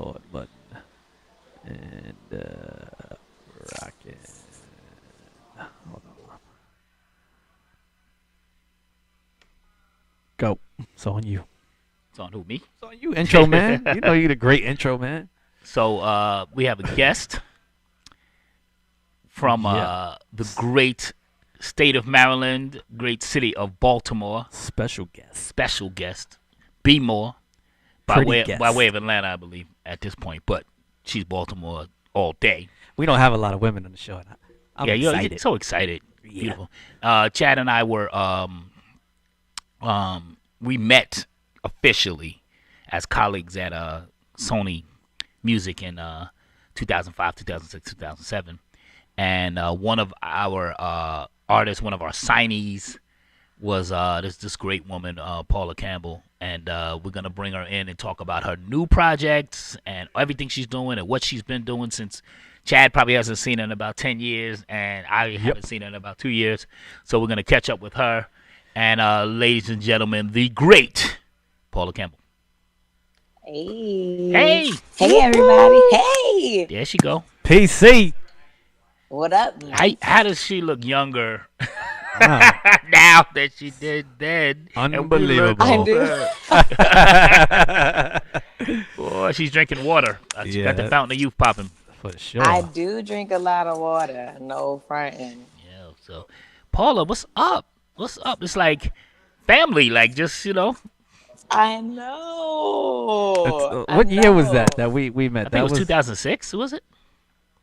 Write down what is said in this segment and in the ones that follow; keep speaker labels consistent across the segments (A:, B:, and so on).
A: record button. And rocking. Hold on. Go. It's on you.
B: It's on who, me?
A: It's on you, intro man. You know you're the great intro man.
B: So we have a guest from the great state of Maryland, great city of Baltimore.
A: Special guest.
B: Special guest, B More, by way of Atlanta, I believe, at this point. But she's Baltimore all day.
A: We don't have a lot of women on the show. I'm excited.
B: You're so excited.
A: Yeah.
B: Beautiful. Chad and I were we met officially as colleagues at Sony Music in 2005, 2006, 2007. And one of our artists, one of our signees, was this great woman, Paula Cambell. And we're going to bring her in and talk about her new projects and everything she's doing and what she's been doing since Chad probably hasn't seen her in about 10 years. And I haven't seen her in about 2 years. So we're going to catch up with her. And ladies and gentlemen, the great Paula Cambell.
C: Hey, everybody. Hey,
B: there she go.
A: PC.
C: What up?
B: How does she look younger now that she did then?
A: Unbelievable.
C: I
B: do. Boy, she's drinking water. She got the fountain of youth popping.
A: For sure.
C: I do drink a lot of water. No fronting.
B: Yeah. So, Paula, what's up? What's up? It's like family. Like just
C: I know.
A: What year was that we met?
B: I think it was 2006. Was it?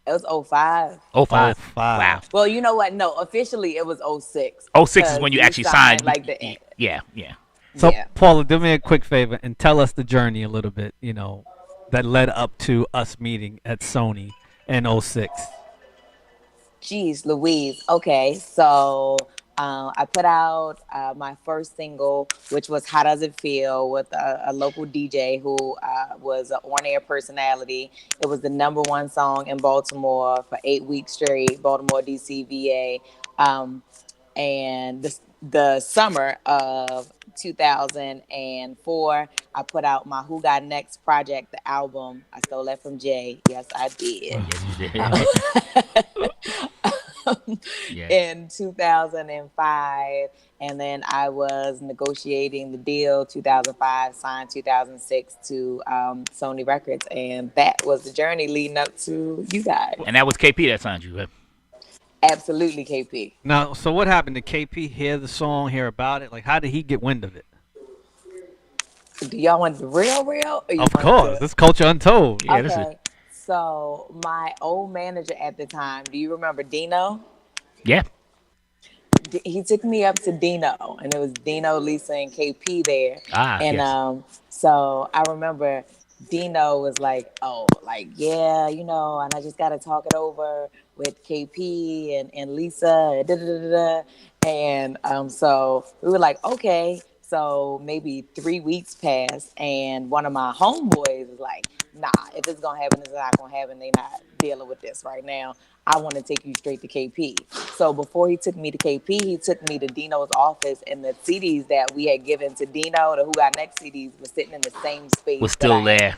C: It was 05.
B: 05. Wow.
C: Well, you know what? No, officially it was 06.
B: 06 is when you actually signed. Yeah.
A: So, Paula, do me a quick favor and tell us the journey a little bit, that led up to us meeting at Sony in 06.
C: Jeez Louise. Okay, so I put out my first single, which was How Does It Feel, with a local DJ who was an on-air personality. It was the #1 song in Baltimore for 8 weeks straight, Baltimore, D.C., VA. And the summer of 2004, I put out my Who Got Next project, the album. I stole that from Jay. Yes, I did. In 2005, and then I was negotiating the deal 2005, signed 2006 to Sony Records, and that was the journey leading up to you guys.
B: And that was KP that signed you, right?
C: Absolutely, KP.
A: Now, so what happened? Did KP hear the song, hear about it? Like, how did he get wind of it?
C: Do y'all want the real?
A: Of course, this Culture Untold.
C: Yeah, okay. So my old manager at the time, do you remember Dino?
B: Yeah.
C: He took me up to Dino, and it was Dino, Lisa, and KP there. And so I remember Dino was like, yeah, and I just got to talk it over with KP and Lisa, and so we were like, okay. So maybe 3 weeks passed, and one of my homeboys was like, nah, if it's going to happen, it's not going to happen. They're not dealing with this right now. I want to take you straight to KP. So before he took me to KP, he took me to Dino's office, and the CDs that we had given to Dino, the Who Got Next CDs, were sitting in the same space.
B: Was still there.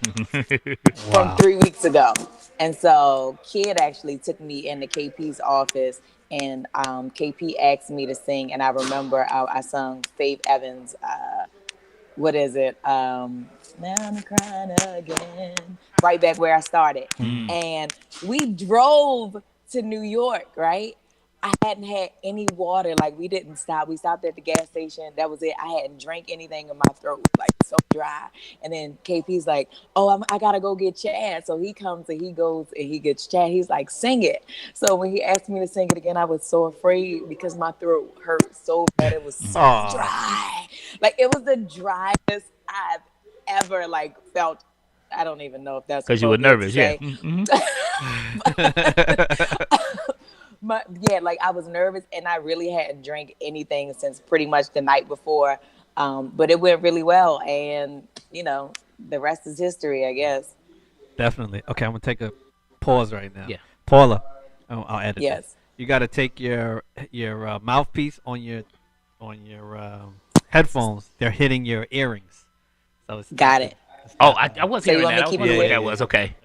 C: From 3 weeks ago. And so Kid actually took me into KP's office, and KP asked me to sing, and I remember I sung Faith Evans' what is it? Now I'm crying again. Right back where I started. And we drove to New York, right? I hadn't had any water. Like, we didn't stop. We stopped at the gas station. That was it. I hadn't drank anything in my throat. Like, so dry. And then KP's like, oh, I got to go get Chad. So he comes and he goes and he gets Chad. He's like, sing it. So when he asked me to sing it again, I was so afraid because my throat hurt so bad. It was so dry. Like, it was the driest I've ever, felt. I don't even know if that's
B: because you were nervous. Yeah.
C: But yeah, I was nervous, and I really hadn't drank anything since pretty much the night before. But it went really well, and the rest is history, I guess.
A: Definitely. Okay, I'm gonna take a pause right now.
B: Yeah.
A: Paula, I'll edit.
C: Yes.
A: This. You got to take your mouthpiece on your headphones. They're hitting your earrings. So
C: got it.
B: Oh,
A: Snap.
B: I was
C: So you
B: hearing
C: want
B: that.
C: me
B: I
C: to
B: was
C: keep it
A: Yeah,
B: wondering
C: with
B: what
A: yeah,
B: that
C: me?
B: was.
A: yeah.
B: Okay.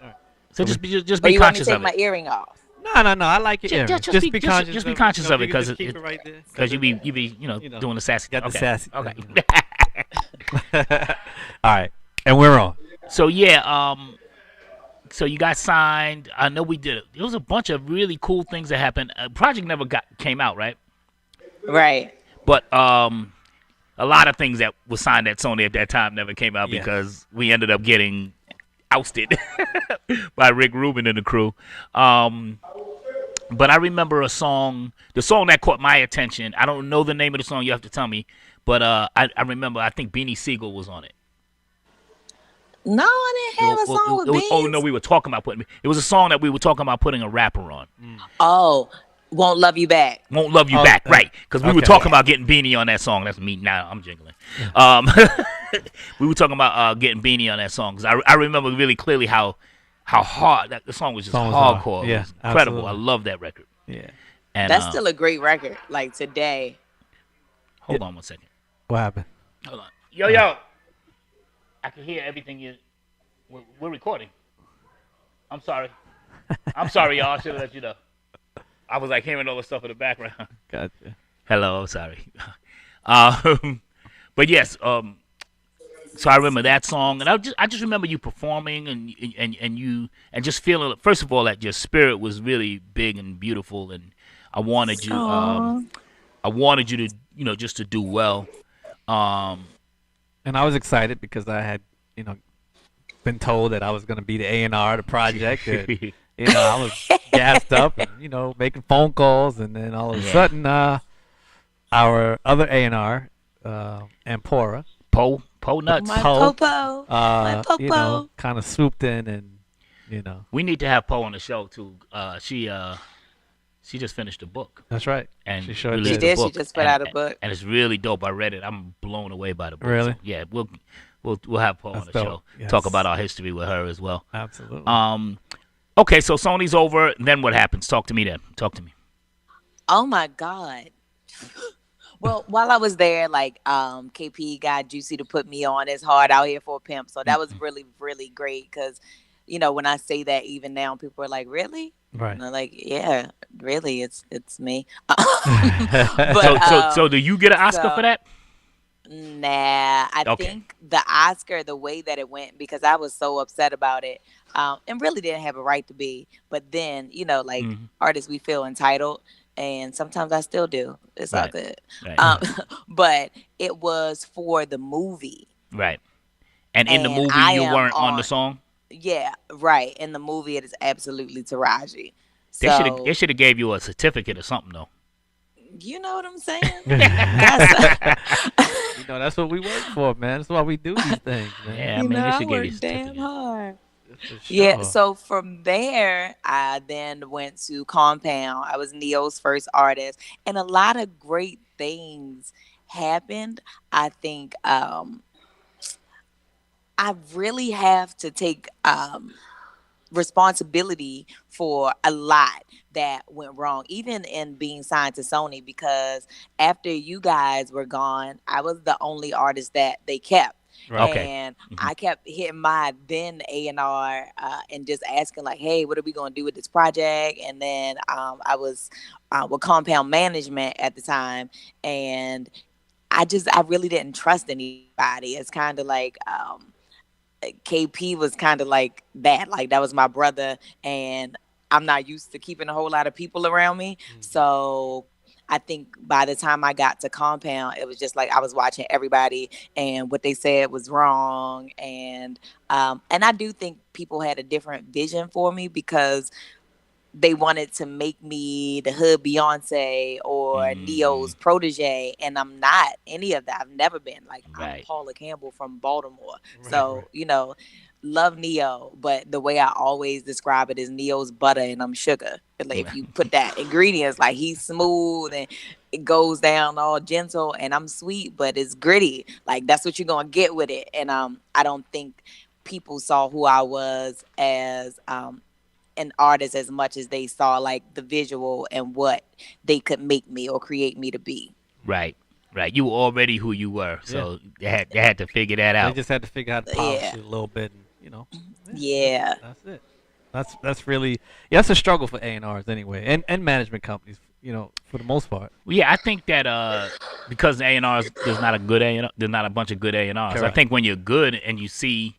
A: All right.
B: So
A: So we,
B: just
C: Or
B: be
C: you want me to
B: conscious
C: take
B: of
C: my
B: it.
C: earring off?
A: no. I like your earrings. Just be conscious
B: Just be
A: of it.
B: conscious
A: If
B: of
A: you
B: it
A: could
B: because
A: just keep it right there,
B: because
A: because it,
B: you be
A: you know,
B: doing the sassy.
A: got the
B: Okay.
A: sassy.
B: Okay.
A: All right, and we're on.
B: So yeah, so you got signed. I know we did it. There was a bunch of really cool things that happened. Project never came out, right?
C: Right.
B: But a lot of things that was signed at Sony at that time never came out
A: Yes.
B: because we ended up getting ousted by Rick Rubin and the crew. Um, but I remember the song that caught my attention. I don't know the name of the song. You have to tell me. But I remember. I think Beanie Siegel was on it.
C: No, I didn't have a song with
B: Oh no,
C: beans.
B: we were talking about putting. It was a song that we were talking about putting a rapper on.
A: Mm.
C: Oh, won't love you back.
B: Won't love you
A: Oh,
B: back, right? Because we were
A: okay.
B: talking
C: Yeah.
B: about getting Beanie on that song. That's me now. I'm jingling. We were talking about getting Beanie on that song because I remember really clearly how hard that the song was just
A: Song was hard.
B: hardcore. It
A: Yeah,
B: was incredible. I
A: absolutely.
B: love that record.
A: Yeah.
B: And
C: That's still a great record. Like today.
B: hold on one second.
A: What happened?
B: Hold on. Yo, I can hear everything you. We're recording. I'm sorry. I'm sorry, y'all. I should have let you know. I was like hearing all the stuff in the background.
A: Gotcha.
B: Hello, I'm sorry. But yes, so I remember that song, and I just remember you performing and you and just feeling. First of all, that your spirit was really big and beautiful, and I wanted you.
C: Aw.
B: I wanted you to just to do well. Um,
A: And I was excited because I had, been told that I was going to be the A&R of the project. And, I was gassed up and, making phone calls. And then all of a
B: Yeah.
A: sudden, our other A&R, Ampora,
B: Po nuts.
C: My
A: Poe,
C: popo. My popo.
A: kind of swooped in and.
B: We need to have Po on the show too. She just finished a book
A: That's right.
B: and
A: She sure
B: released
C: She
A: did.
B: the
C: did. She
B: book,
C: just put out a book.
B: and it's really dope. I read it. I'm blown away by the book.
A: Really?
B: So, yeah, we'll have Po on
A: That's
B: the
A: dope.
B: show.
A: Yes.
B: Talk about our history with her as well.
A: Absolutely.
B: Okay, so Sony's over. Then what happens? Talk to me then. Talk to me.
C: Oh my God. Well, while I was there, like KP got Juicy to put me on. It's hard out here for a pimp. So that was really, really great because, when I say that even now, people are like, really?
A: Right.
C: And I'm like, yeah, really, it's me.
B: So do you get an Oscar
C: so-
B: for that?
C: Nah, I
B: Okay.
C: think the Oscar, the way that it went, because I was so upset about it, and really didn't have a right to be. But then, like
B: Mhm.
C: artists, we feel entitled, and sometimes I still do. It's all
B: Right.
C: good.
B: Right.
C: But it was for the movie.
B: Right. And in the
C: And
B: movie,
C: I
B: you
C: am
B: weren't on the
C: on-
B: song.
C: Yeah, right. In the movie, it is absolutely Taraji.
B: They
C: So
B: should have gave you a certificate or something though.
C: you know what I'm saying? That's-
A: That's what we work for, man. That's why we do these things, man.
B: Yeah, I mean, they should give you a
C: worked damn
B: certificate.
C: hard.
A: For
C: Yeah,
A: sure.
C: so from there, I then went to Compound. I was Neo's first artist, and a lot of great things happened. I think I really have to take responsibility for a lot that went wrong, even in being signed to Sony, because after you guys were gone, I was the only artist that they kept.
A: Right.
B: Okay.
C: And
B: Mhm.
C: I kept hitting my then A&R and just asking like, hey, what are we going to do with this project? And then I was with Compound Management at the time. And I really didn't trust anybody. It's kind of like KP was kind of like that. Like that was my brother. And I'm not used to keeping a whole lot of people around me. So I think by the time I got to Compound, it was just like I was watching everybody and what they said was wrong. And I do think people had a different vision for me because they wanted to make me the hood Beyonce or Neo's protege, and I'm not any of that. I've never been. Like I'm
B: Right.
C: Paula Cambell from Baltimore,
A: Right,
C: so
A: right.
C: love Neo, but the way I always describe it is Neo's butter and I'm sugar. Like if you put that ingredients, like he's smooth and it goes down all gentle, and I'm sweet, but it's gritty. Like that's what you're gonna get with it. And I don't think people saw who I was as an artist as much as they saw like the visual and what they could make me or create me to be.
B: Right. Right, you were already who you were, so they had to figure that
A: They
B: out.
A: just had to figure out how to polish
C: Yeah.
A: it a little bit, and yeah,
C: Yeah.
A: that's it. That's really that's a struggle for A&Rs anyway, and management companies, for the most part.
B: Well, yeah, I think that because A&Rs, there's not a good A&R, there's not a bunch of good A&Rs. I
A: Correct.
B: think when you're good and you see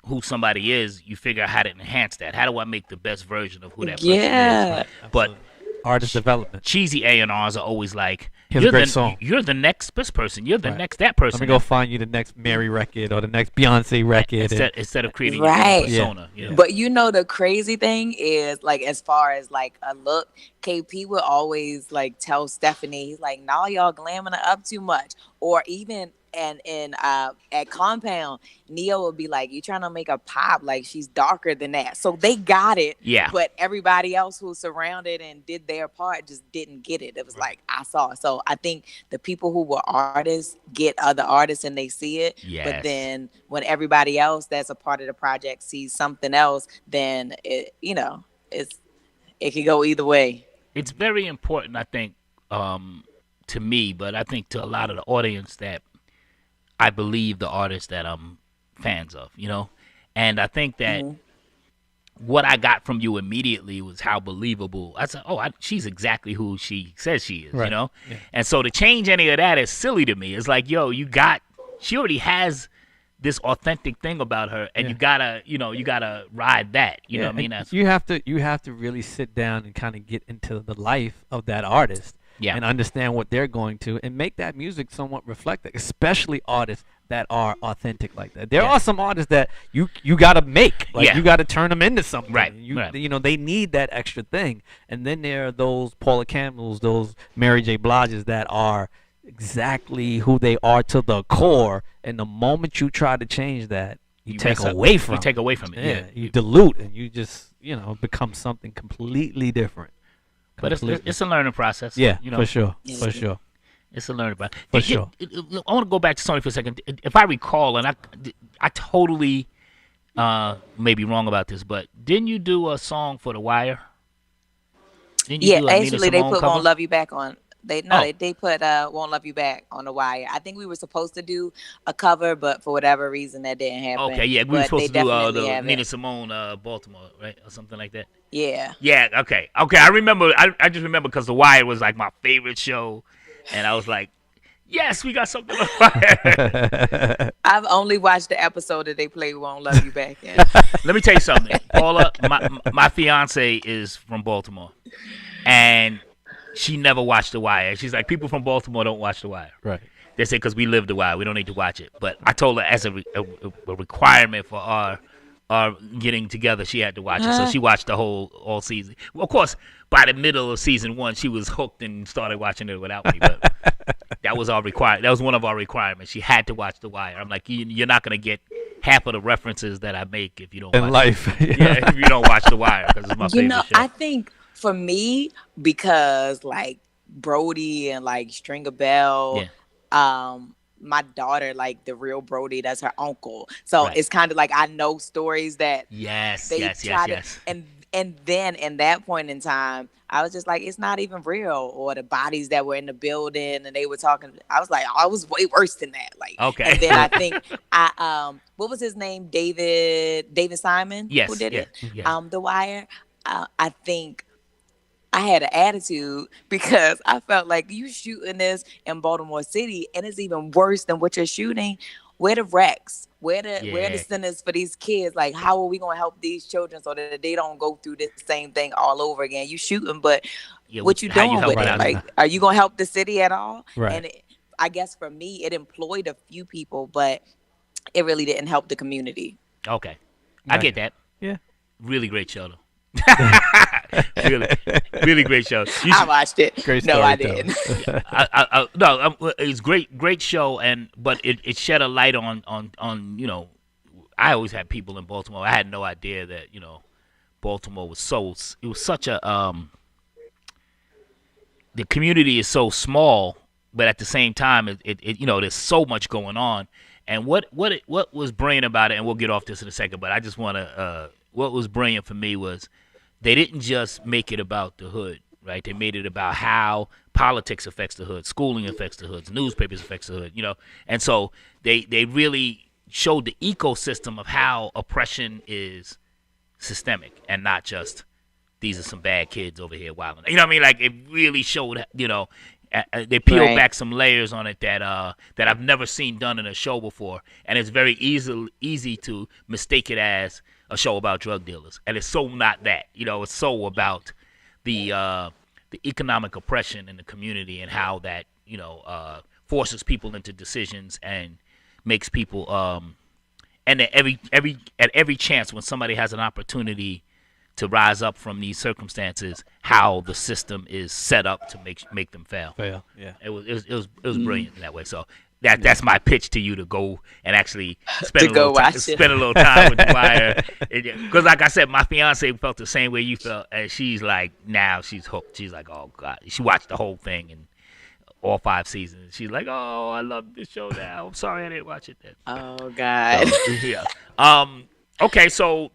B: who somebody is, you figure out how to enhance that. How do I make the best version of who that person is?
C: Yeah.
B: But
A: Absolutely. Artist development.
B: cheesy A&Rs are always like,
A: Here's a
B: you're
A: great
B: the
A: song.
B: you're the next this person, you're the
A: Right.
B: next that person.
A: Let me go find you the next Mary record or the next Beyonce record.
B: instead of creating your own
C: Right.
B: persona.
A: Yeah.
B: Yeah.
C: But the crazy thing is, like, as far as like a look, KP would always like tell Stephanie, he's like, "No, y'all glamming her up too much." Or even at Compound, Neo would be like, "You trying to make a pop? Like, she's darker than that." So they got it.
B: Yeah.
C: But everybody else who surrounded and did their part just didn't get it. It was like, I saw it. So I think the people who were artists get other artists and they see it.
B: Yes.
C: But then when everybody else that's a part of the project sees something else, then it could go either way.
B: It's very important, I think, to me, but I think to a lot of the audience that I believe the artists that I'm fans of, and I think that what I got from you immediately was how believable. I said, "Oh, she's exactly who she says she is,"
A: Right.
B: Yeah.
A: Yeah.
B: And so to change any of that is silly to me. It's like, yo, she already has this authentic thing about her, and
A: Yeah.
B: you gotta ride that. You know what I mean?
A: and you have to really sit down and kind of get into the life of that artist.
B: Yeah.
A: And understand what they're going to and make that music somewhat reflective, especially artists that are authentic like that. There are some artists that you got to make, like
B: Yeah.
A: you got to turn them into something.
B: Right,
A: You
B: right.
A: they need that extra thing. And then there are those Paula Campbells, those Mary J. Bliges that are exactly who they are to the core. And the moment you try to change that, you take
B: mess up.
A: away from
B: You take away from it.
A: Yeah,
B: Yeah.
A: you dilute and you just become something completely different.
B: But it's a learning process.
A: Yeah,
B: You know,
A: for sure, for sure.
B: It's a learning process.
A: For sure.
B: I want to go back to Sony for a second. If I recall, and I totally may be wrong about this, but didn't you do a song for The Wire? Didn't you
C: Yeah,
B: do a Nina
C: actually, they
B: Simone
C: put
B: cover?
C: "Won't Love You Back" on. They
B: Oh.
C: they put "Won't Love You Back" on The Wire. I think we were supposed to do a cover, but for whatever reason that didn't happen.
B: Okay, yeah, we were
C: But
B: supposed
C: they
B: to do
C: definitely
B: the
C: have
B: Nina
C: it.
B: Simone Baltimore, right, or something like that.
C: Yeah.
B: Yeah, okay. I remember. I just remember because The Wire was like my favorite show, and I was like, yes, we got something on fire.
C: I've only watched the episode that they played "Won't Love You Back" in.
B: Let me tell you something, Paula. My fiance is from Baltimore, and she never watched The Wire. She's like, people from Baltimore don't watch The Wire.
A: Right.
B: They say because we live The Wire, we don't need to watch it. But I told her as a requirement for our getting together, she had to watch it. So she watched the all season. Well, of course, by the middle of season 1, she was hooked and started watching it without me. But that was our requirement. That was one of our requirements. She had to watch The Wire. I'm like, you're not gonna get half of the references that I make if you don't
A: In
B: watch
A: life.
B: It. Yeah, if you don't watch The Wire, because it's my favorite show.
C: I think for me, because like Brody and like Stringer Bell, my daughter, like the real Brody, that's her uncle. So
B: Right.
C: it's kind of like I know stories that
B: Yes,
C: they
B: yes,
C: try
B: yes.
C: to, and then in that point in time, I was just like, it's not even real. Or the bodies that were in the building and they were talking, I was like, oh, I was way worse than that. Like,
B: Okay.
C: And then I think what was his name? David Simon.
B: Yes,
C: Who did
B: yeah,
C: it?
B: yeah.
C: The Wire. I think I had an attitude because I felt like you shooting this in Baltimore City and it's even worse than what you're shooting. Where the wrecks? Where the centers for these kids? Like, how are we gonna help these children so that they don't go through this same thing all over again? You shooting, but what you
B: how you
C: doing
B: help
C: with
B: out?
C: it? Like, are you gonna help the city at all?
A: Right.
C: And I guess for me, it employed a few people, but it really didn't help the community.
B: Okay, I get that.
A: Yeah.
B: Really great show though. really, really great show.
C: I watched it.
A: Great
C: No, I
A: storytelling.
C: didn't.
B: No, it's great show, but it shed a light on I always had people in Baltimore. I had no idea that Baltimore was it was such a the community is so small, but at the same time it there's so much going on. And what was brilliant about it, and we'll get off this in a second, but I just want to what was brilliant for me was they didn't just make it about the hood, right? They made it about how politics affects the hood, schooling affects the hoods, newspapers affects the hood, and so they really showed the ecosystem of how oppression is systemic and not just these are some bad kids over here wilding. You know what I mean? Like it really showed, they peeled
C: Right.
B: back some layers on it that I've never seen done in a show before, and it's very easy to mistake it as a show about drug dealers, and it's so not that. It's so about the economic oppression in the community and how that forces people into decisions and makes people and at every chance when somebody has an opportunity to rise up from these circumstances, how the system is set up to make them fail.
A: Fail. Yeah.
B: It was brilliant in that way. So that's my pitch to you to go and actually
C: To go watch it.
B: spend a little time with the Wire. Because like I said, my fiance felt the same way you felt, and she's like, now she's hooked. She's like, oh god, she watched the whole thing and all 5 seasons. She's like, oh, I love this show now. I'm sorry I didn't watch it then.
C: Oh God.
B: So, yeah. Okay, so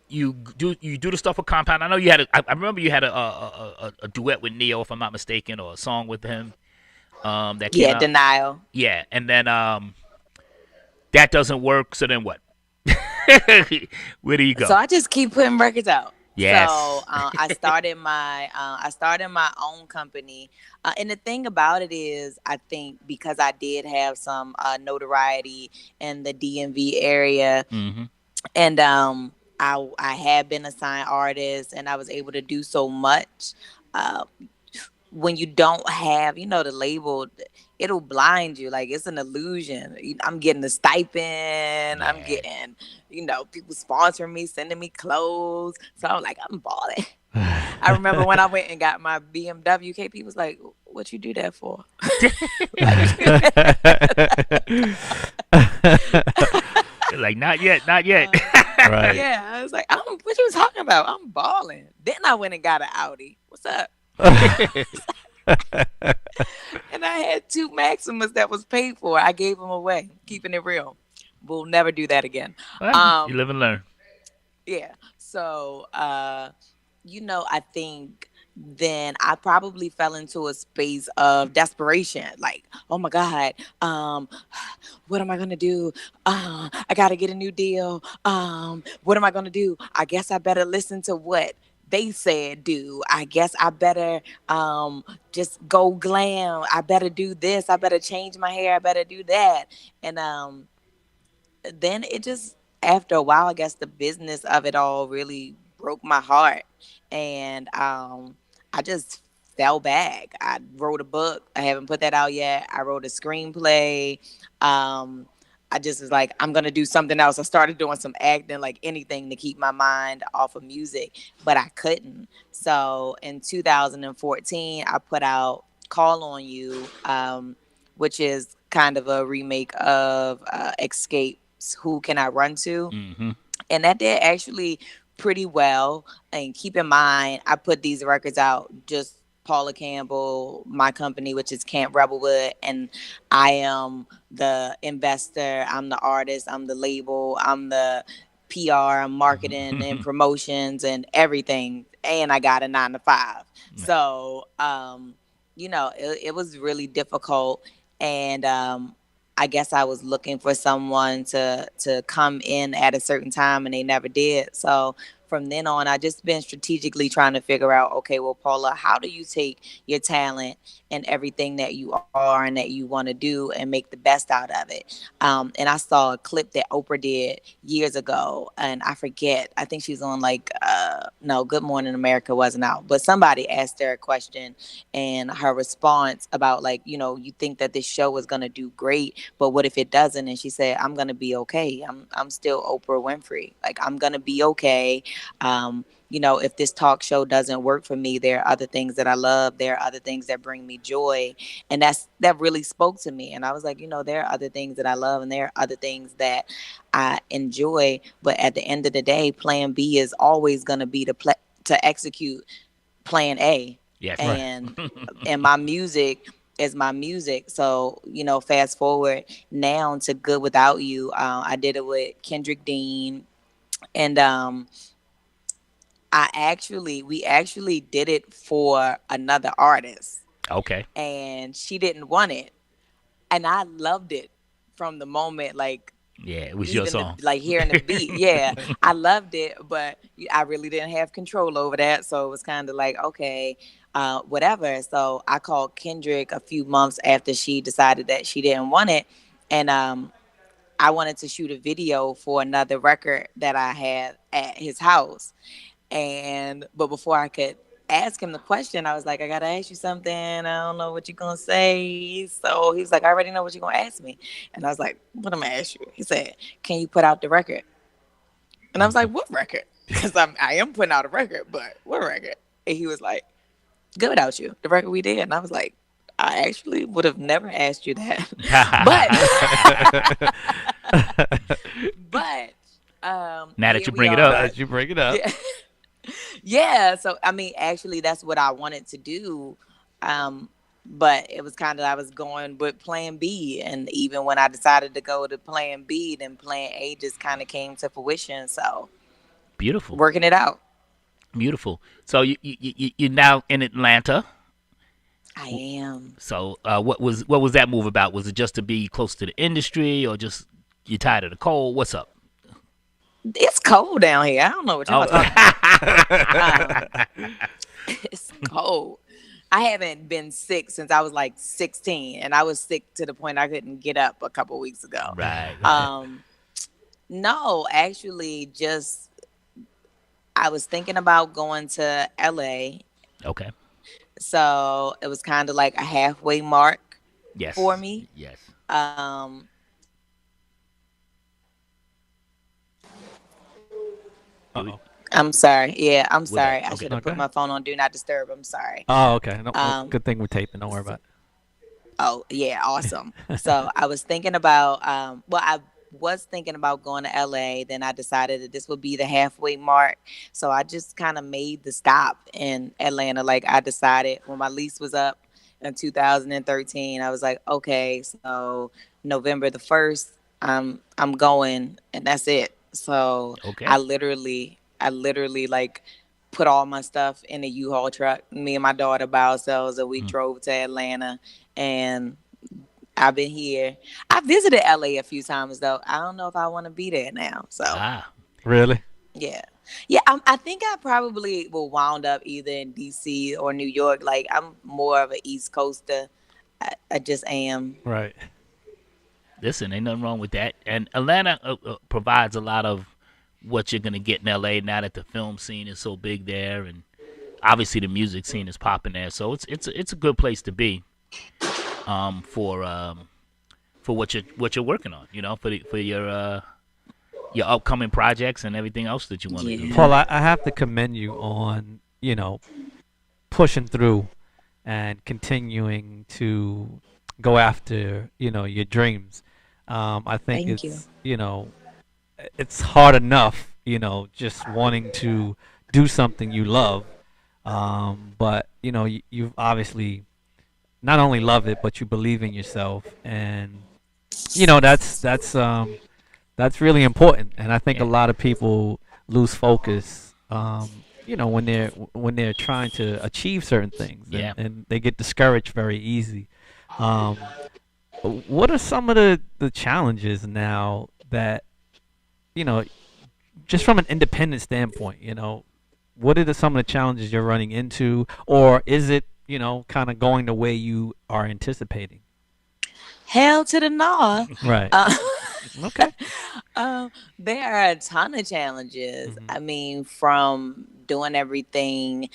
B: you do the stuff with Compound. I know you had I remember you had a duet with Neo, if I'm not mistaken, or a song with him. That came
C: Yeah,
B: out.
C: Denial.
B: Yeah, and then that doesn't work. So then what? Where do you go?
C: So I just keep putting records out.
B: Yes.
C: So I started my own company, and the thing about it is, I think because I did have some notoriety in the DMV area,
B: Mm-hmm.
C: and I had been a signed artist, and I was able to do so much. Uh, when you don't have, the label, it'll blind you. Like it's an illusion. I'm getting a stipend. I'm
B: Yeah.
C: getting, people sponsoring me, sending me clothes. So I'm like, I'm balling. I remember when I went and got my BMW, KP was like, what you do that for?
B: Like not yet, not yet.
A: Right.
C: Yeah, I was like, what you talking about? I'm balling. Then I went and got an Audi. What's up? And I had 2 Maximas that was paid for. I gave them away. Keeping it real. We'll never do that again.
B: Well, you live and learn.
C: Yeah. So, I think then I probably fell into a space of desperation. Like, oh my God, what am I gonna do? I gotta get a new deal. What am I gonna do? I guess I better listen to what they said do. I guess I better just go glam. I better do this. I better change my hair. I better do that. And then it just, after a while, I guess the business of it all really broke my heart, and I just fell back. I wrote a book. I haven't put that out yet. I wrote a screenplay. I just was like, I'm gonna do something else. I started doing some acting, like anything to keep my mind off of music, but I couldn't. So in 2014, I put out "Call on You," which is kind of a remake of Escape's "Who Can I Run To,"
B: Mm-hmm.
C: and that did actually pretty well. And keep in mind, I put these records out just Paula Cambell, my company, which is Camp Rebelwood, and I am the investor, I'm the artist, I'm the label, I'm the PR, I'm marketing and promotions and everything, and I got a 9 to 5. So, it was really difficult, and I guess I was looking for someone to come in at a certain time, and they never did. So from then on, I just been strategically trying to figure out, okay, well, Paula, how do you take your talent and everything that you are and that you want to do and make the best out of it? And I saw a clip that Oprah did years ago, and I forget. I think she was on no, Good Morning America wasn't out, but somebody asked her a question, and her response about you think that this show is gonna do great, but what if it doesn't? And she said, I'm gonna be okay. I'm still Oprah Winfrey. Like, I'm gonna be okay. If this talk show doesn't work for me, there are other things that I love. There are other things that bring me joy. And that really spoke to me. And I was like, there are other things that I love, and there are other things that I enjoy. But at the end of the day, plan B is always going to be to execute plan A.
B: Yes.
C: And and my music is my music. So, fast forward now to Good Without You. I did it with Kendrick Dean, and we actually did it for another artist,
B: Okay.
C: and she didn't want it, and I loved it from the moment, like
B: Yeah, it was your
C: even the
B: song.
C: like hearing the beat. Yeah, I loved it, but I really didn't have control over that, so it was kind of like, okay, whatever. So I called Kendrick a few months after she decided that she didn't want it, and I wanted to shoot a video for another record that I had at his house. And but before I could ask him the question, I was like, I gotta ask you something. I don't know what you're gonna say. So he was like, I already know what you're gonna ask me. And I was like, what am I gonna ask you? He said, can you put out the record? And I was
B: Okay.
C: like, what record? Because I am putting out a record, but what record? And he was like, Good Without You, the record we did. And I was like, I actually would have never asked you that. but but
B: Now that
C: here
B: you
C: we
B: bring it up,
C: are.
A: As you bring it up.
C: Yeah. Yeah, so I mean, actually, that's what I wanted to do. But it was kind of, I was going with Plan B, and even when I decided to go to Plan B, then Plan A just kind of came to fruition. So
B: beautiful,
C: working it out,
B: beautiful. So you're now in Atlanta.
C: I am.
B: So what was that move about? Was it just to be close to the industry, or just you tired of the cold? What's up?
C: It's cold down here. I don't know what y'all
B: Oh,
C: are talking about. It's cold. I haven't been sick since I was like 16, and I was sick to the point I couldn't get up a couple weeks ago.
B: right, right.
C: Um, no, actually, just I was thinking about going to LA.
B: Okay.
C: So it was kind of like a halfway mark for
B: Yes.
C: me.
B: Yes.
C: Um,
B: Do we?
A: Uh-oh.
C: I'm sorry. Yeah, I'm
B: We're back.
C: sorry. I
B: Okay.
C: should have put
A: Okay.
C: my phone on Do Not Disturb. I'm sorry.
A: Oh, okay. No, no,
C: Um,
A: good thing we're taping. Don't worry
C: s-
A: about
C: oh, yeah, awesome. So I was thinking about, I was thinking about going to LA. Then I decided that this would be the halfway mark. So I just kind of made the stop in Atlanta. Like I decided when my lease was up in 2013, I was like, okay, so November the 1st, I'm going, and that's it. So
B: Okay.
C: I literally like put all my stuff in a U-Haul truck. Me and my daughter by ourselves, and we
B: Mm.
C: drove to Atlanta, and I've been here. I visited LA a few times though. I don't know if I want to be there now. So
B: Ah.
A: it. Really?
C: yeah, yeah. I think I probably will wound up either in DC or New York. Like I'm more of an East Coaster. I just am.
A: Right.
B: Listen, ain't nothing wrong with that. And Atlanta provides a lot of what you're gonna get in LA now that the film scene is so big there, and obviously the music scene is popping there. So it's a good place to be for what you're working on. For your upcoming projects and everything else that you want to do.
C: Yeah.
A: Paul, I have to commend you on, pushing through and continuing to go after, your dreams. I think
C: Thank you.
A: it's hard enough, just wanting to do something you love. But, you've obviously not only love it, but you believe in yourself. And, that's really important. And I think a
B: Yeah.
A: lot of people lose focus, when they're trying to achieve certain things,
B: Yeah.
A: and they get discouraged very easy. Um, what are some of the challenges now that, you know, just from an independent standpoint, what are some of the challenges you're running into, or is it, kind of going the way you are anticipating?
C: Hell to the no.
A: Right.
C: Uh,
A: Okay.
C: there are a ton of challenges.
A: Hmm.
C: I mean, from doing everything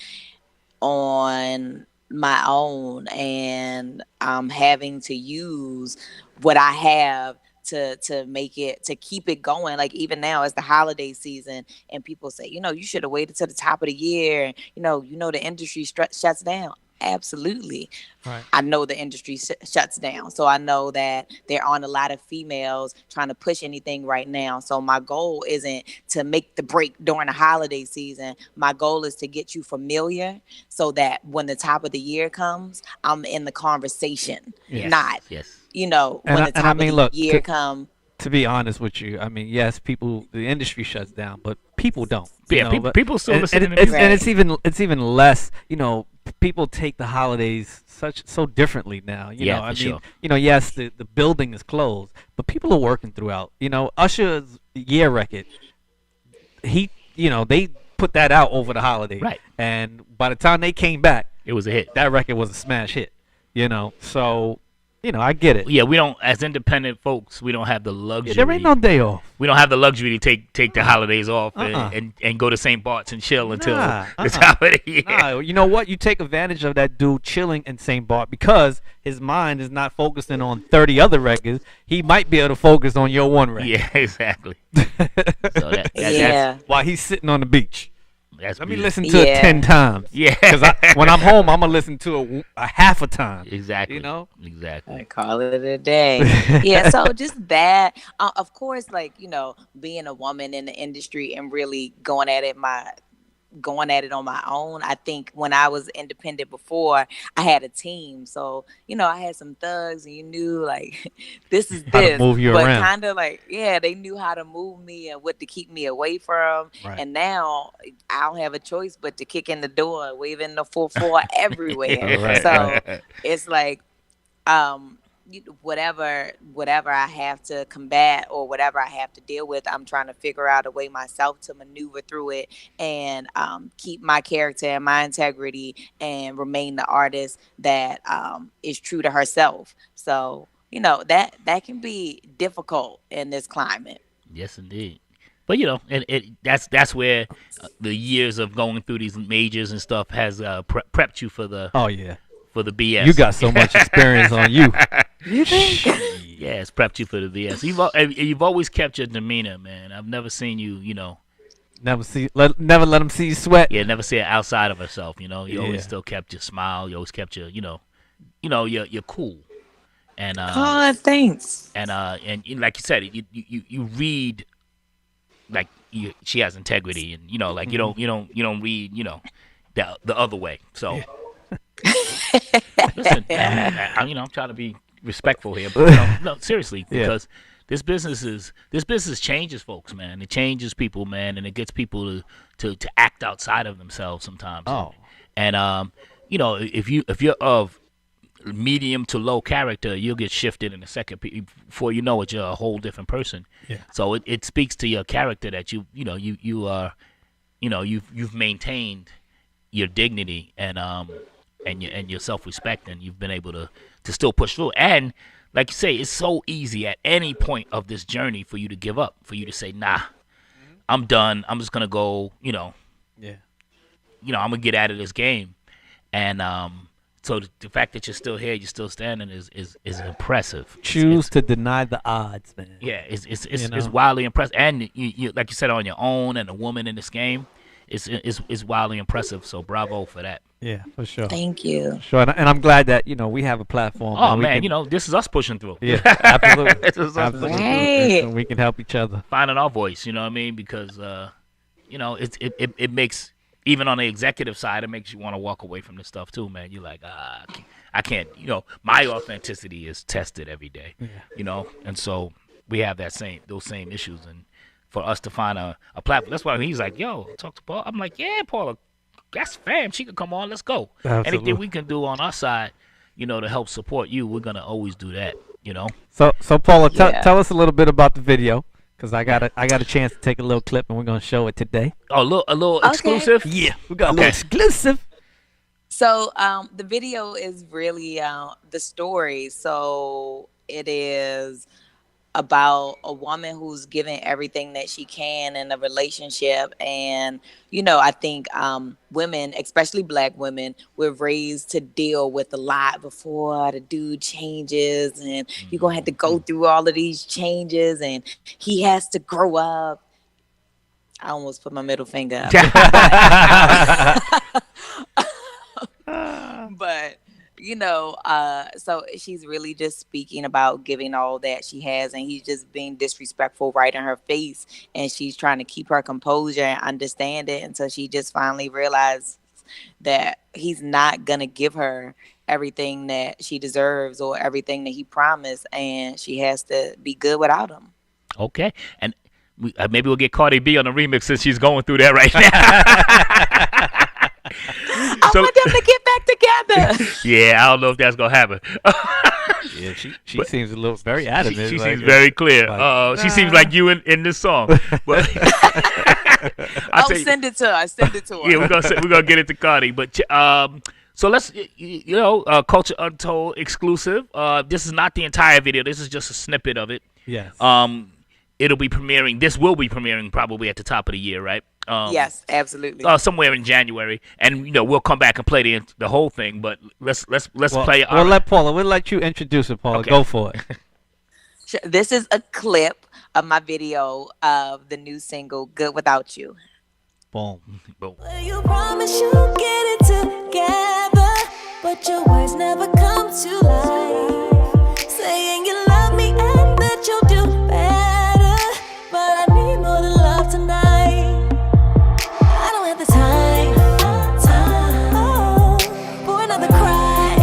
C: on my own, and having to use what I have to make it, to keep it going. Like even now it's the holiday season, and people say, you should have waited to the top of the year. The industry shuts down. Absolutely.
A: Right.
C: I know the industry shuts down. So I know that there aren't a lot of females trying to push anything right now. So my goal isn't to make the break during the holiday season. My goal is to get you familiar so that when the top of the year comes, I'm in the conversation,
A: Yeah.
B: Yes.
C: not,
B: Yes.
A: And
C: when
A: I,
C: the
A: and I
C: top of
A: mean,
C: the
A: look,
C: year come.
A: to be honest with you, I mean, yes, people, the industry shuts down, but people don't. You
B: Yeah,
A: know, but
B: people still listen to
A: it's
B: music.
A: and
C: Right.
A: it's even less. You know, people take the holidays so differently now. You know,
B: Yeah,
A: I
B: for
A: mean,
B: sure.
A: yes, the building is closed, but people are working throughout. You know, Usher's year record, they put that out over the holiday,
B: Right.
A: and by the time they came back,
B: It was a hit.
A: that record was a smash hit. So I get it.
B: Yeah, we don't, as independent folks, we don't have the
A: Yeah, there ain't
B: luxury.
A: no day off.
B: We don't have the luxury to take the holidays off
A: Uh-uh.
B: and go to St. Bart's and chill until
A: Nah,
B: this holiday. Yeah.
A: Nah, you know what? You take advantage of that dude chilling in St. Bart because his mind is not focusing on 30 other records. He might be able to focus on your one record.
B: Yeah, exactly. So
C: Yeah.
A: While he's sitting on the beach.
B: that's
A: Let me
B: beautiful.
A: listen to it
C: Yeah.
A: 10 times.
B: Yeah.
A: Because when I'm home, I'm going to listen to it a half a time.
B: Exactly.
A: You know?
B: Exactly.
C: I call it a day. Yeah, so just that. Of course, like, being a woman in the industry and really going at it on my own. I think when I was independent before, I had a team. So, I had some thugs and you knew like this is
A: How to
C: this.
A: move you
C: But
A: around.
C: kind of like, yeah, they knew how to move me and what to keep me away from.
A: Right.
C: And now I don't have a choice but to kick in the door, waving the 4-4 everywhere.
A: Right,
C: So
A: right.
C: it's like um whatever I have to combat or whatever I have to deal with, I'm trying to figure out a way myself to maneuver through it and keep my character and my integrity and remain the artist that is true to herself. So that can be difficult in this climate.
B: Yes, indeed. But that's where the years of going through these majors and stuff has prepped you
A: Oh, yeah.
B: for the BS.
A: You got so much experience on you. You think?
B: Yeah, it's prepped you for the BS. You've always kept your demeanor, man. I've never seen you,
A: Never let them see you sweat.
B: yeah, never see it outside of herself. You
A: Yeah.
B: always still kept your smile. You always kept you're cool. And
C: Oh, thanks.
B: and like you said, you read like she has integrity, and like you don't read the other way. So listen, I'm trying to be respectful here, but no, seriously,
A: Yeah.
B: because this business changes folks, man. It changes people, man, and it gets people to act outside of themselves sometimes.
A: Oh.
B: And if you're of medium to low character, you'll get shifted in a second. Before you know it, you're a whole different person.
A: Yeah.
B: So it speaks to your character that you are, you've maintained your dignity and your self respect, and you've been able to still push through. And like you say, it's so easy at any point of this journey for you to give up, for you to say, nah, I'm done. I'm just gonna go.
A: Yeah.
B: I'm gonna get out of this game. And so the fact that you're still here, you're still standing, is impressive.
A: Choose to deny the odds, man.
B: Yeah, it's
A: You know?
B: it's wildly impressive. And you like you said, on your own, and a woman in this game, it's wildly impressive. So bravo for that.
A: Yeah, for sure.
C: Thank you.
A: Sure, and I'm glad that we have a platform.
B: Oh
A: that we
B: man,
A: can-
B: this is us pushing through.
A: Yeah, absolutely.
B: This is us
A: Absolutely.
B: pushing
C: Right.
A: And we can help each other.
B: finding our voice. You know what I mean? Because it makes, even on the executive side, it makes you want to walk away from this stuff too, man. You're like, I can't. My authenticity is tested every day.
A: Yeah.
B: And so we have those same issues, and for us to find a platform. That's why he's like, yo, talk to Paul. I'm like, yeah, Paula, that's fam. She could come on. Let's go.
A: Absolutely.
B: Anything we can do on our side, to help support you, we're gonna always do that.
A: So Paula,
C: Yeah.
A: tell us a little bit about the video, because I got a chance to take a little clip, and we're gonna show it today.
B: Oh, a little
C: Okay.
B: exclusive.
A: Yeah, we got a
B: Okay.
A: little exclusive.
C: So the video is really the story. So it is about a woman who's giving everything that she can in a relationship. And, I think women, especially Black women, we're raised to deal with a lot before the dude changes. And you're going to have to go through all of these changes and he has to grow up. I almost put my middle finger up. But so she's really just speaking about giving all that she has, and he's just being disrespectful right in her face, and she's trying to keep her composure and understand it until she just finally realizes that he's not gonna give her everything that she deserves or everything that he promised, and she has to be good without him.
B: Okay, and maybe we'll get Cardi B on the remix since she's going through that right now.
C: I
B: So
C: want them to get back together.
B: yeah, I don't know if that's gonna happen.
A: Yeah, she
B: But
A: seems a little very
B: she,
A: adamant.
B: she
A: like,
B: seems very clear.
A: like,
B: She seems
C: Nah.
B: like you in this song. But I
C: Oh,
B: tell you,
C: send it to her. Send it to her.
B: yeah, we're gonna get it to Cardi. But so let's Culture Untold exclusive. This is not the entire video. This is just a snippet of it.
A: yes.
B: It'll be premiering. This will be premiering probably at the top of the year, right?
C: Yes, absolutely.
B: Somewhere in January, and we'll come back and play the whole thing. But let's
A: Well,
B: play.
A: we'll let Paula. We'll let you introduce it, Paula.
B: Okay.
A: Go for it.
C: Sure. This is a clip of my video of the new single "Good Without You."
A: Boom.
B: Boom.
D: You promise you'll get it together, but your words never come to life. Saying you love me and that you'll do better, but I need more than love tonight. I don't have the time for another cry.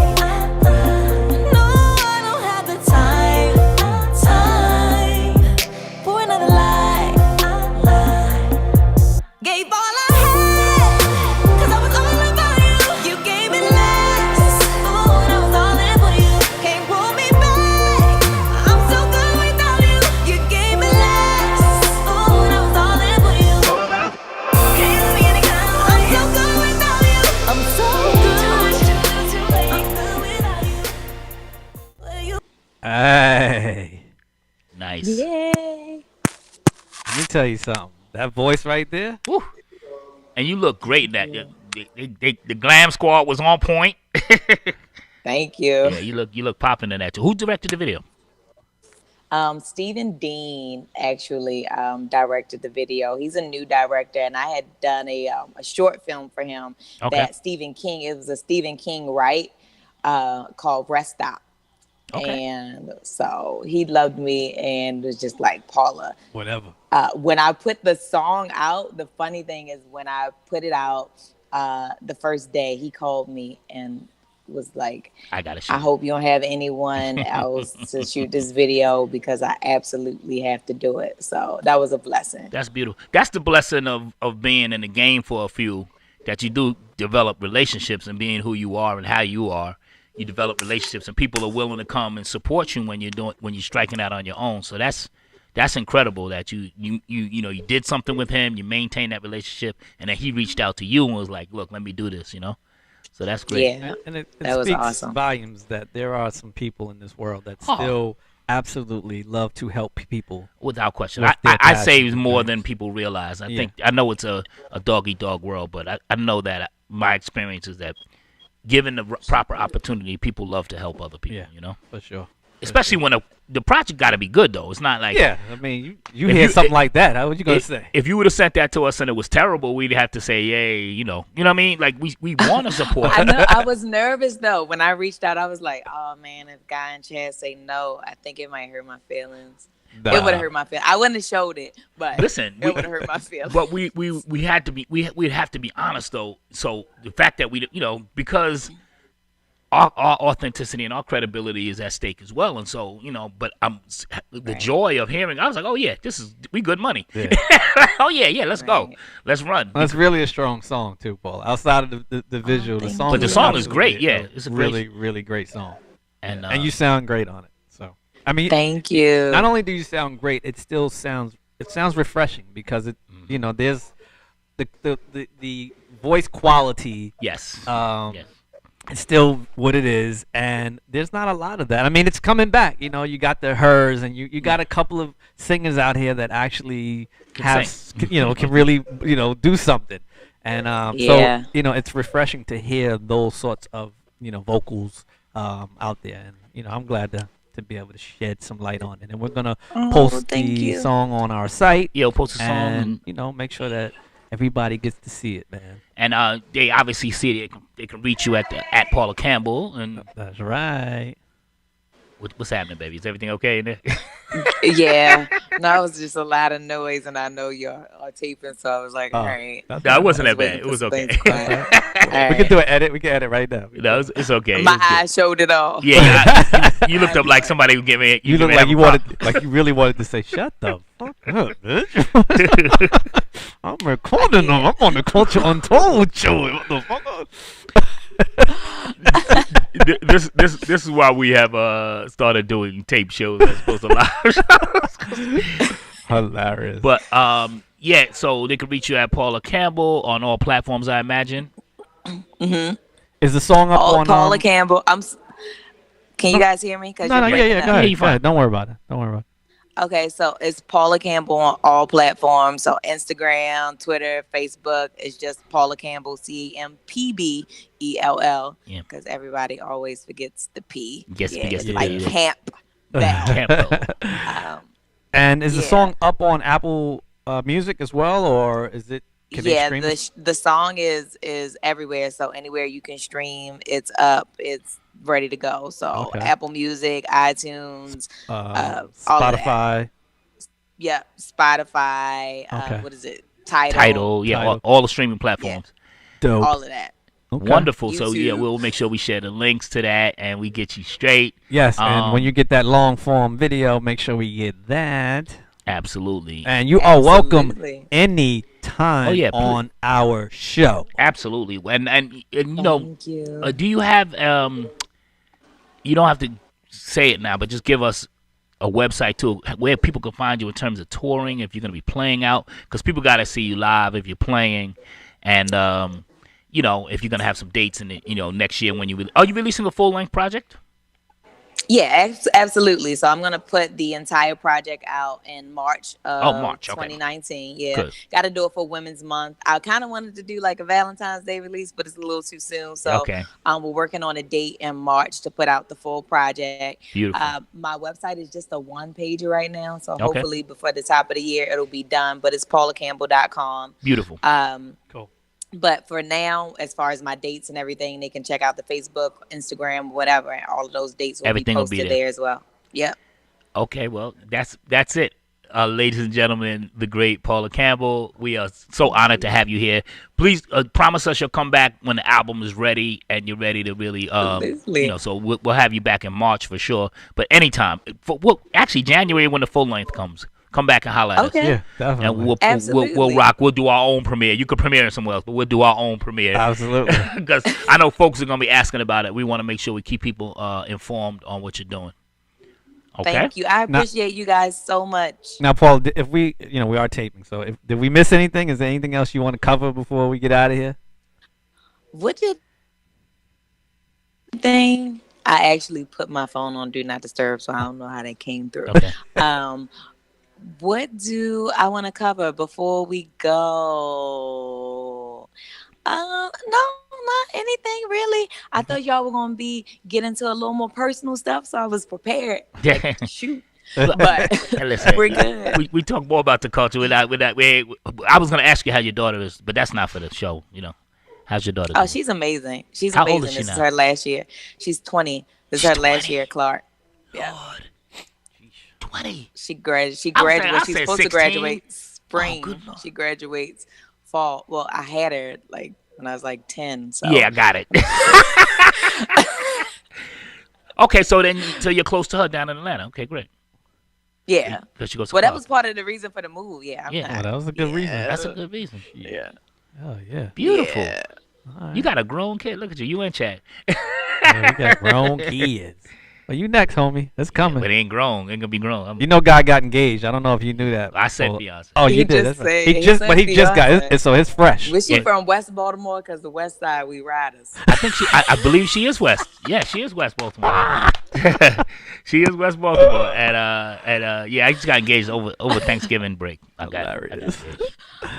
D: No, I don't have the time for another lie. Gave all I had, 'cause I was all about you. You gave me less, oh, and I was all in for you. Can't pull me back, I'm so good without you. You gave me less, oh, and I was all in for you. Can't let me any kind of I'm so good without you. I'm so good. I'm good without you. Well, you
A: Hey,
B: Nice.
C: Yay!
A: let me tell you something. That voice right there.
B: Woo. And you look great in that. The glam squad was on point.
C: Thank you.
B: Yeah, you look popping in that too. Who directed the video?
C: Stephen Dean actually directed the video. He's a new director, and I had done a short film for him
B: Okay.
C: that Stephen King. It was a Stephen King write called Rest Stop.
B: Okay.
C: And so he loved me and was just like, Paula.
A: Whatever.
C: When I put the song out, the funny thing is when I put it out the first day, he called me and was like,
B: I gotta show.
C: I hope you don't have anyone else to shoot this video because I absolutely have to do it. So that was a blessing.
B: That's beautiful. That's the blessing of being in the game for a few, that you do develop relationships, and being who you are and how you are. You develop relationships, and people are willing to come and support you when you're striking out on your own. So that's incredible that you did something with him, you maintained that relationship, and then he reached out to you and was like, look, let me do this, So that's great.
C: Yeah,
A: And it
C: that was
A: speaks
C: awesome.
A: volumes that there are some people in this world that
B: Oh.
A: still absolutely love to help people.
B: Without question.
A: With their
B: I say
A: passions and
B: more
A: dreams.
B: than people realize.
A: Yeah.
B: I know it's a dog-eat-dog world, but I know that my experience is that given the proper opportunity, people love to help other people,
A: Yeah. For sure.
B: Especially when the project got to be good, though. It's not like...
A: Yeah, I mean, you
B: If
A: hear
B: you-
A: something like that, how would you gonna say?
B: If you would have sent that to us and it was terrible, we'd have to say, yay, you know what I mean? Like, we want to support.
C: I know. I was nervous though when I reached out. I was like, "Oh man, if Guy and Chad say no, I think it might hurt my feelings. It would have hurt my feelings. I wouldn't have showed it, but
B: Listen,
C: it would have hurt my feelings."
B: But we had to be we'd have to be honest though. So the fact that we because our authenticity and our credibility is at stake as well, and so but the joy of hearing, I was like, oh yeah, we good money.
A: Yeah.
B: Oh yeah, let's go,
C: Right.
B: let's run.
A: That's really a strong song too, Paul. Outside of the visual, the
C: thank
A: song.
C: you. But the
B: song is great,
A: absolutely
B: yeah. It's a great-
A: really, really great song,
B: and
A: and you sound great on it. So I mean,
C: Thank you.
A: not only do you sound great, it still sounds refreshing because there's the voice quality.
B: yes,
A: Yes.
B: yes.
A: It's still what it is, and there's not a lot of that. I mean, it's coming back. You got the hers, and you got a couple of singers out here that actually can really do something. And
C: Yeah.
A: so it's refreshing to hear those sorts of vocals out there, and I'm glad to be able to shed some light on it. And we're gonna post
C: thank
A: the
C: you.
A: song on our site,
B: Yo, post a song,
A: and make sure that everybody gets to see it, man.
B: and they obviously see it. They can reach you at Paula Campbell. And
A: That's right.
B: what's happening, baby? Is everything okay in there?
C: Yeah. No, it was just a lot of noise, and I know y'all are taping, so I was like, all right.
B: No, it wasn't that
C: Let's
B: bad.
C: wait
B: It was
C: for
B: okay.
C: space quiet.
A: We can do an edit. We can edit right now.
B: No, it's okay.
C: My
B: It's good.
C: eyes showed it all.
B: Yeah, you looked up like somebody who gave me.
A: You look like you wanted, like you really wanted to say, "Shut the fuck up, bitch." I'm recording them. I'm on the Culture Untold show. What the fuck?
B: This is why we have started doing tape shows as opposed to live shows.
A: Hilarious.
B: But yeah, so they can reach you at Paula Cambell on all platforms, I imagine.
A: Is the song up on
C: Paula Cambell. Can you guys hear me?
A: No,
C: You're
A: yeah.
C: breaking
A: Go
C: up.
A: ahead.
B: you
A: Go ahead. Don't worry about it.
C: Okay, so it's Paula Campbell on all platforms. So Instagram, Twitter, Facebook. It's just Paula Campbell, CAMPBELL.
B: Yeah.
C: Because everybody always forgets the P.
B: Yes,
C: yeah,
B: forgets
C: it's
B: the
C: like
B: P.
C: Camp Bell.
B: Campbell.
A: And is the
C: Yeah.
A: song up on Apple Music as well, or is it? Can they
C: Yeah,
A: stream it?
C: the song is everywhere. So anywhere you can stream, it's up. It's ready to go. So
A: Okay.
C: Apple Music, iTunes, all of that.
A: Spotify.
C: Yeah, Spotify.
A: Okay.
C: What is it? Tidal.
B: Title, yeah,
A: Tidal.
B: all the streaming platforms.
A: Dope.
C: All of that.
A: Okay.
B: Wonderful. So yeah,
C: YouTube.
B: we'll make sure we share the links to that and we get you straight.
A: Yes, and when
B: Um,
A: you get that long form video, make sure we get that.
B: Absolutely.
A: And you are welcome
C: Absolutely.
A: anytime
B: Oh, yeah, please.
A: on our show.
B: Absolutely. And you know,
C: Thank you.
B: do you have you don't have to say it now, but just give us a website too where people can find you in terms of touring if you're going to be playing out, because people got to see you live if you're playing, and you know, if you're going to have some dates in it, you know, next year when are you releasing a full-length project?
C: Yeah, absolutely. So I'm gonna put the entire project out in March of
B: March, okay.
C: 2019. Yeah,
B: Good.
C: got to do it for Women's Month. I kind of wanted to do like a Valentine's Day release, but it's a little too soon. So
B: Okay.
C: we're working on a date in March to put out the full project.
B: Beautiful.
C: My website is just a one-pager right now, so
B: Okay.
C: hopefully before the top of the year it'll be done. But it's paulacamble.com.
B: Beautiful.
A: Cool.
C: But for now, as far as my dates and everything, they can check out the Facebook, Instagram, whatever, and all of those dates will
B: Everything
C: be
B: will be
C: posted
B: there.
C: there as well. Yep.
B: Okay, well, that's it. Ladies and gentlemen, the great Paula Cambell, we are so honored to have you here. Please promise us you'll come back when the album is ready and you're ready to really,
C: Absolutely.
B: you know, so we'll have you back in March for sure. But anytime, actually January when the full length comes, come back and holler at us.
C: Okay.
A: Yeah, definitely.
B: And we'll
C: Absolutely.
B: rock. We'll do our own premiere. You could premiere it somewhere else, but we'll do our own premiere.
A: Absolutely.
B: Because I know folks are going to be asking about it. We want to make sure we keep people informed on what you're doing. Okay?
C: Thank you. I appreciate you guys so much.
A: Now, Paul, if we, you know, we are taping, so did we miss anything? Is there anything else you want to cover before we get out of here?
C: What did thing? I actually put my phone on Do Not Disturb, so I don't know how that came through.
B: Okay.
C: What do I want to cover before we go? No, not anything really. I thought y'all were gonna be getting into a little more personal stuff, so I was prepared.
B: Yeah.
C: Shoot,
B: Hey,
C: but
B: listen,
C: we're good.
B: we talk more about the culture with that. I was going to ask you how your daughter is, but that's not for the show, you know. How's your daughter
C: Oh,
B: doing?
C: she's amazing. She's
B: How
C: amazing.
B: old is she
C: This is
B: now?
C: her last year. She's 20. This is
B: She's
C: her last
B: 20?
C: year, Clark. Yeah.
B: God. 20.
C: She graduates. She
B: I was saying-
C: graduates.
B: I
C: She's
B: said
C: supposed
B: 16.
C: to graduate spring.
B: good Lord.
C: She graduates fall. Well, I had her like when I was like 10. So
B: Yeah, I got it. Okay, so you're close to her down in Atlanta. Okay, great.
C: yeah.
B: Because she goes to
C: Well, that
B: college.
C: was part of the reason for the move. Yeah. I'm
B: Yeah.
A: Well,
C: not-
A: that was a good reason.
B: That's a good reason.
C: yeah.
A: Oh, yeah.
B: Beautiful.
C: Yeah.
A: All right.
B: You got a grown kid. Look at you. You in chat.
A: Yeah, we got grown kids. Well, you next, homie. It's coming.
B: But it ain't grown. Ain't gonna be grown.
A: You know, guy got engaged. I don't know if you knew that.
B: I said
A: Well,
B: Beyonce.
A: Oh,
C: He
A: you did.
C: just
A: That's right.
C: said-
A: He
C: he
A: just,
C: said
A: but he just got
C: Beyonce.
A: it. So it's fresh.
C: Was she
B: Yeah.
C: from West Baltimore? Because the West Side, we riders.
B: I think I believe she is West. Yeah, she is West Baltimore. She is West Baltimore. And yeah, I just got engaged over Thanksgiving break. I got
A: Hilarious.
B: engaged.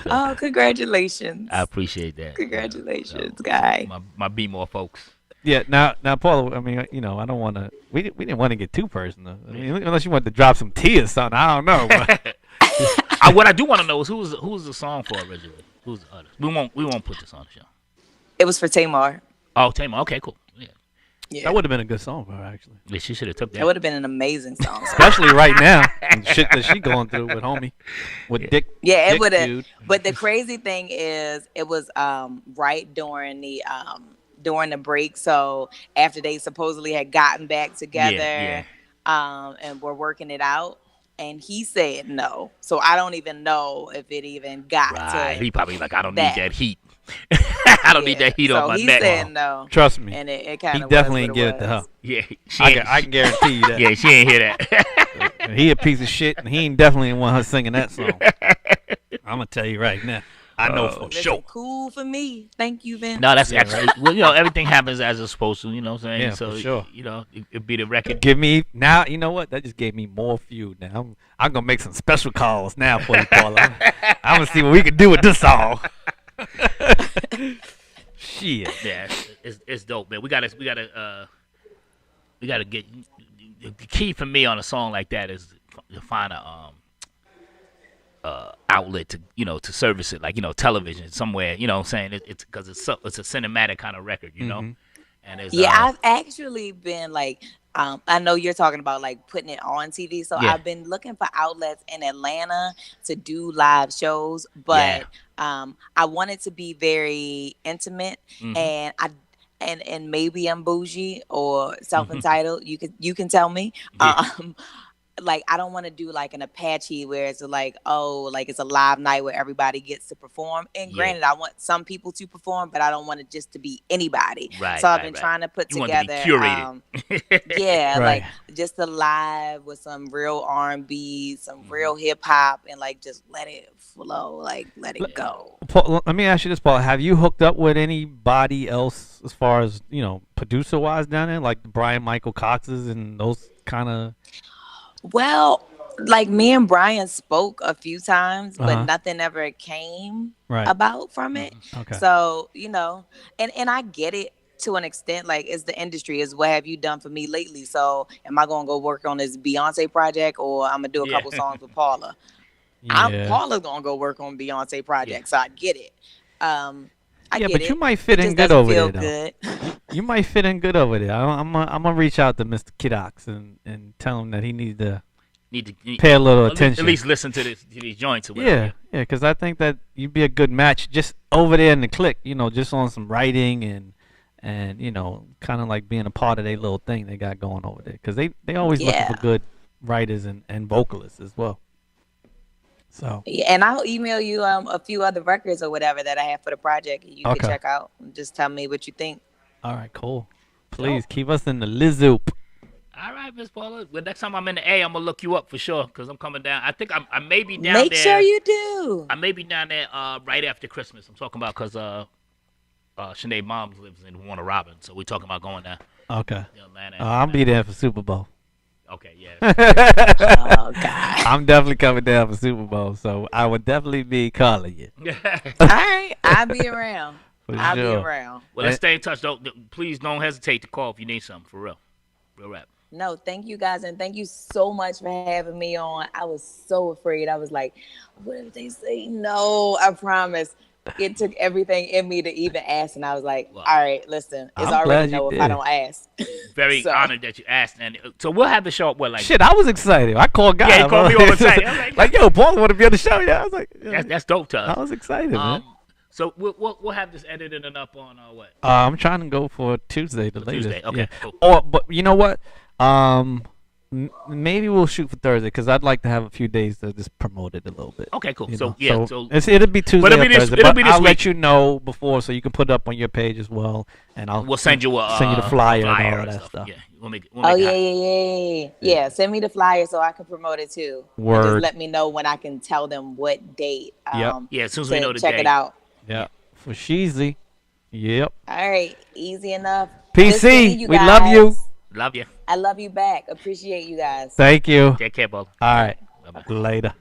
C: Oh, congratulations.
B: I appreciate that.
C: Congratulations, guy.
B: My B more folks.
A: Yeah. Now, Paula. I mean, you know, I don't want to. We didn't want to get too personal. I mean, unless you want to drop some tea or something. I don't know. But
B: What I do want to know is who was the song for originally? Who's the artist? We won't put this on the show.
C: It was for Tamar.
B: Oh, Tamar. Okay, cool. Yeah.
C: Yeah.
A: That would have been a good song for her, actually.
B: Yeah, she should have took
C: That
B: that.
C: would have been an amazing song.
A: Especially right now, and shit that she going through with homie, with Dick.
C: Yeah, it
A: Dick
C: would have.
A: dude.
C: But the crazy thing is, it was right during the break. So after they supposedly had gotten back
B: Yeah.
C: together, and were working it out, and he said no. So I don't even know if it even got
B: Right.
C: to
B: He probably like, I don't
C: that.
B: need that heat. I don't need
C: Yeah.
B: that heat
C: So
B: on my
C: he
B: neck.
C: said no,
A: Trust me,
C: and it
A: he
C: kind of
A: definitely didn't give it to her.
B: Yeah.
A: I can guarantee you that.
B: Yeah, she ain't hear that.
A: He a piece of shit, and he ain't definitely want her singing that song. I'm gonna tell you right now. I know for
C: Listen,
A: sure.
C: cool for me. Thank you, Vince.
B: No, that's excellent. Well, everything happens as it's supposed to. You know what I'm saying?
A: Yeah,
B: so
A: for sure.
B: It'd be the record.
A: Give me now. You know what? That just gave me more fuel. Now I'm gonna make some special calls now for you, Paula. I'm gonna see what we can do with this song. Shit.
B: Yeah, it's dope, man. We gotta get the key for me on a song like that is to find a outlet to service it, like television somewhere. You know what I'm saying? It's because it's a cinematic kind of record,
A: Mm-hmm.
B: And it's
C: Yeah, I've actually been like, I know you're talking about like putting it on TV. So
B: Yeah.
C: I've been looking for outlets in Atlanta to do live shows, but I want it to be very intimate,
B: Mhm.
C: and maybe I'm bougie or self-entitled. You can tell me.
B: Yeah.
C: Like I don't want to do like an Apache where it's like, oh, like it's a live night where everybody gets to perform. And
B: Yeah.
C: granted, I want some people to perform, but I don't want it just to be anybody.
B: Right,
C: So I've
B: right,
C: been
B: right.
C: trying to put
B: You want it to
C: together,
B: be curated.
C: yeah,
A: Right.
C: like just a live with some real R&B, some real hip hop, and like just let it flow, like let it go.
A: Paul, let me ask you this, Paul. Have you hooked up with anybody else as far as producer wise down there, like the Brian Michael Coxes and those kind of?
C: Well, like me and Brian spoke a few times, but
A: Uh-huh.
C: nothing ever came
A: Right.
C: about from it.
A: Okay.
C: So, and I get it to an extent, like it's the industry, is what have you done for me lately? So am I gonna go work on this Beyonce project, or I'm gonna do a
B: Yeah.
C: couple songs with Paula?
A: Yeah.
C: Paula's gonna go work on Beyonce project, so I get it. I
A: Yeah,
C: get
A: but
C: it.
A: you might fit
C: It
A: in
C: just
A: good
C: doesn't
A: over
C: feel
A: there, though.
C: good.
A: You might fit in good over there. I'm gonna reach out to Mr. Kiddox and tell him that he needs to
B: Need to
A: pay a little
B: at
A: attention.
B: least listen to these joints or
A: Yeah,
B: whatever.
A: yeah, because I think that you'd be a good match just over there in the clique, just on some writing and kind of like being a part of their little thing they got going over there. Because they always looking
C: Yeah.
A: for good writers and vocalists as well. So,
C: Yeah, and I'll email you a few other records or whatever that I have for the project, and you
A: Okay.
C: can check out and just tell me what you think.
A: all right, cool. Please keep us in the Lizoop.
B: All right, Miss Paula. Well, next time I'm in the A, I'm gonna look you up for sure because I'm coming down. I think I may be down
C: Make
B: there.
C: sure you do.
B: I may be down there right after Christmas. I'm talking about because Sinead Mom lives in Warner Robins, so we're talking about going there.
A: Okay.
B: Atlanta.
A: I'll be there for Super Bowl.
B: Okay, yeah.
C: Oh God.
A: I'm definitely coming down for Super Bowl, so I would definitely be calling you.
C: All right, I'll be around.
A: For
C: I'll be
A: sure.
C: around.
B: Well, let's stay in touch. Please don't hesitate to call if you need something for real. Real rap.
C: No, thank you guys, and thank you so much for having me on. I was so afraid. I was like, what if they say no? I promise. It took everything in me to even ask, and I was like,
B: Wow.
C: all right, listen, it's
A: I'm
C: already
A: glad you
C: no if
A: did.
C: I don't ask.
B: Very
C: So-
B: honored that you asked, and so we'll have the show up. What like
A: Shit, I was excited. I called guys.
B: Yeah, he called me all the time. I'm
A: like, yo, Paul want to be on the show. Yeah, I was like, yeah.
B: that's dope to us.
A: I was excited, man.
B: So we'll have this edited and up on what?
A: I'm trying to go for Tuesday, the latest.
B: Tuesday, okay,
A: Yeah.
B: cool.
A: But you know what? Maybe we'll shoot for Thursday because I'd like to have a few days to just promote it a little bit.
B: Okay, cool.
A: you
B: So
A: know?
B: yeah,
A: it'll be Tuesday
B: it'll
A: or
B: be this-
A: Thursday,
B: it'll
A: but
B: be this
A: I'll
B: week.
A: let you know before so you can put it up on your page as well, and
B: we'll send you
A: the flyer and all of that stuff.
B: Yeah, we'll make
C: Oh
B: it
C: yeah,
B: happen.
C: yeah. Send me the flyer so I can promote it too. And
A: Word.
C: just let me know when I can tell them what date.
A: Yep.
B: Yeah, as soon as
C: to
B: we know the
C: check
B: day.
C: it out.
A: Yeah, for Sheezy. Yep.
C: All right, easy enough.
A: PC,
C: Good seeing you
A: we love you.
C: guys.
B: Love you.
C: I love you back. Appreciate you guys.
A: Thank you.
B: Take care, Bob.
A: All right.
B: Bye-bye.
A: Later.